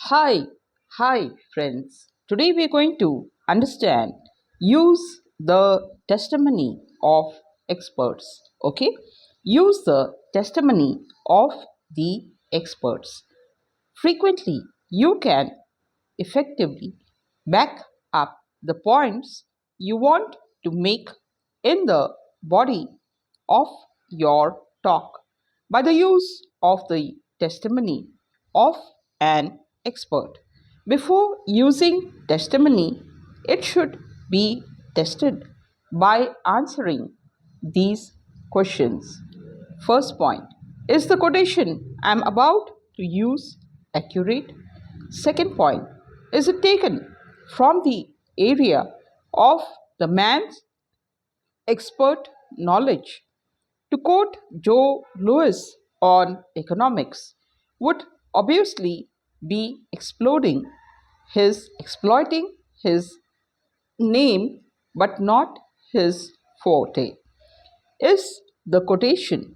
Hi, hi friends. Today we are going to understand use the testimony of experts. Okay? Use the testimony of the experts. Frequently, you can effectively back up the points you want to make in the body of your talk by the use of the testimony of an expert. Before using testimony, it should be tested by answering these questions. First point: is the quotation I am about to use accurate? Second point: is it taken from the area of the man's expert knowledge? To quote Joe Lewis on economics, would obviously be exploiting his name but not his forte. Is the quotation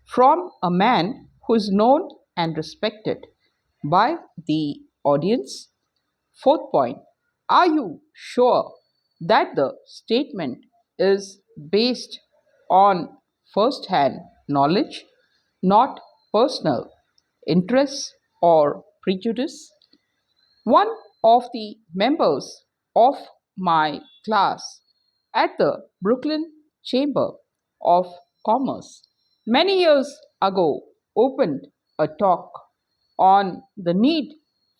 from a man who is known and respected by the audience? Fourth point: are you sure that the statement is based on first hand knowledge, not personal interests or prejudice? One of the members of my class at the Brooklyn Chamber of Commerce many years ago opened a talk on the need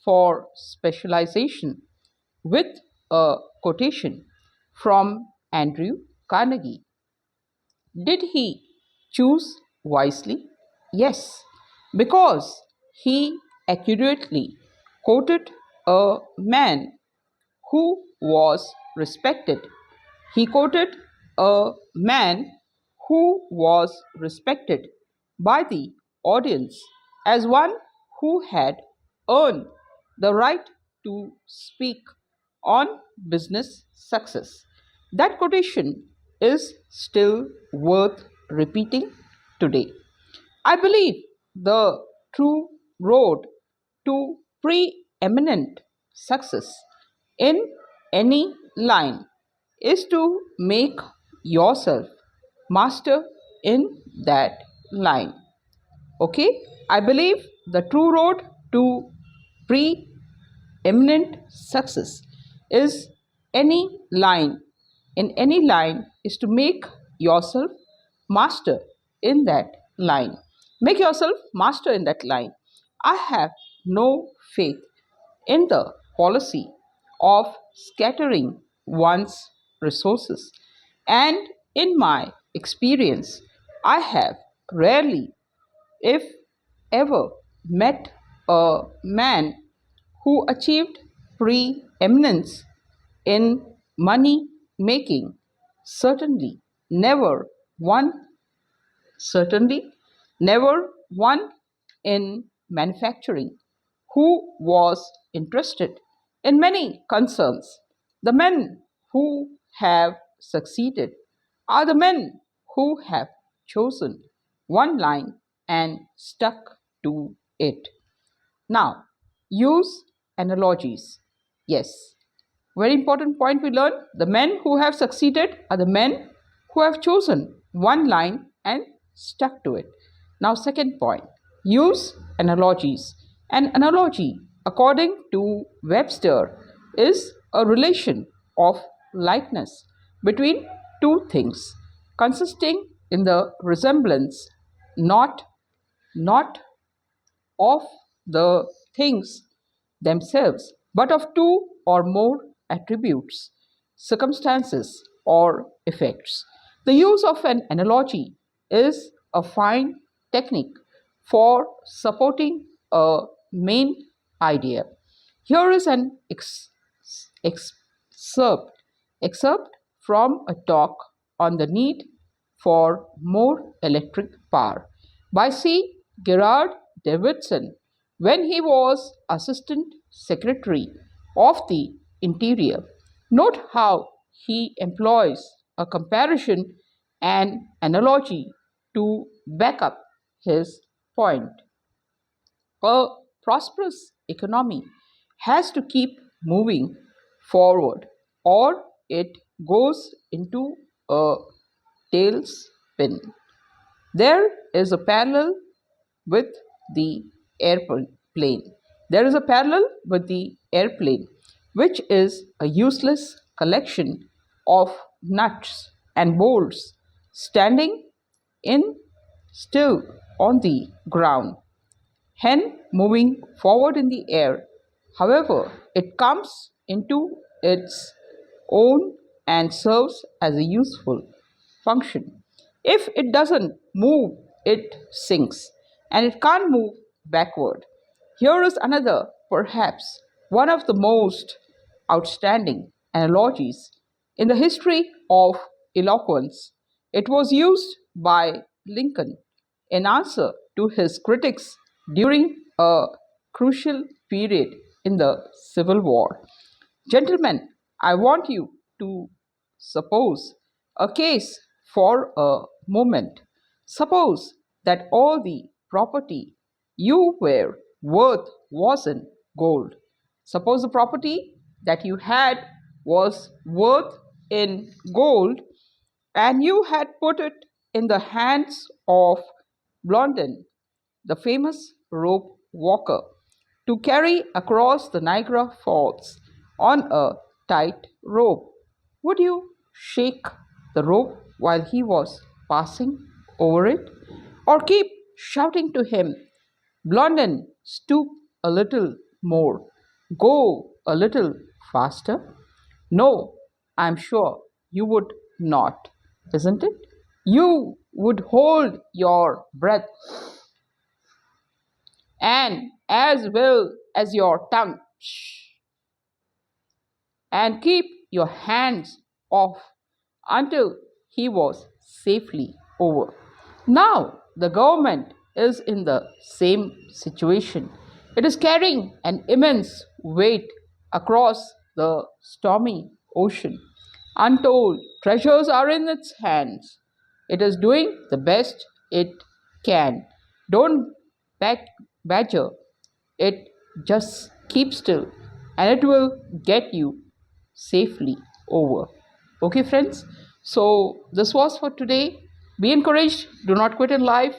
for specialization with a quotation from Andrew Carnegie. Did he choose wisely? Yes, because he accurately quoted a man who was respected. He quoted a man who was respected by the audience as one who had earned the right to speak on business success. That quotation is still worth repeating today. I believe the true road to preeminent success in any line is to make yourself master in that line. Okay? I believe the true road to preeminent success is any line any line is to make yourself master in that line. Make yourself master in that line. I have no faith in the policy of scattering one's resources. And in my experience, I have rarely, if ever, met a man who achieved preeminence in money making. Certainly never one, certainly never one in manufacturing who was interested in many concerns. The men who have succeeded are the men who have chosen one line and stuck to it. Now, use analogies. Yes, very important point we learned. The men who have succeeded are the men who have chosen one line and stuck to it. Now, second point, use analogies. An analogy, according to Webster, is a relation of likeness between two things consisting in the resemblance not not of the things themselves, but of two or more attributes, circumstances, or effects. The use of an analogy is a fine technique for supporting a main idea. Here is an excerpt, excerpt from a talk on the need for more electric power by C. Gerard Davidson when he was Assistant Secretary of the Interior. Note how he employs a comparison and analogy to back up his point. A prosperous economy has to keep moving forward or it goes into a tailspin. There is a parallel with the airplane. There is a parallel with the airplane, which is a useless collection of nuts and bolts standing in still on the ground, hen moving forward in the air. However, it comes into its own and serves as a useful function. If it doesn't move, it sinks and it can't move backward. Here is another, perhaps one of the most outstanding analogies in the history of eloquence. It was used by Lincoln in answer to his critics during a crucial period in the Civil War. Gentlemen, I want you to suppose a case for a moment. Suppose that all the property you were worth wasn't gold. Suppose the property that you had was worth in gold and you had put it in the hands of Blondin, the famous rope walker, to carry across the Niagara Falls on a tight rope. Would you shake the rope while he was passing over it? Or keep shouting to him, Blondin, stoop a little more, go a little faster? No, I'm sure you would not, isn't it? You would hold your breath and as well as your tongue, and keep your hands off until he was safely over. Now, the government is in the same situation. It is carrying an immense weight across the stormy ocean. Untold treasures are in its hands. It is doing the best it can. Don't badger it, just keep still, and it will get you safely over. Okay, friends? So, this was for today. Be encouraged, do not quit in life.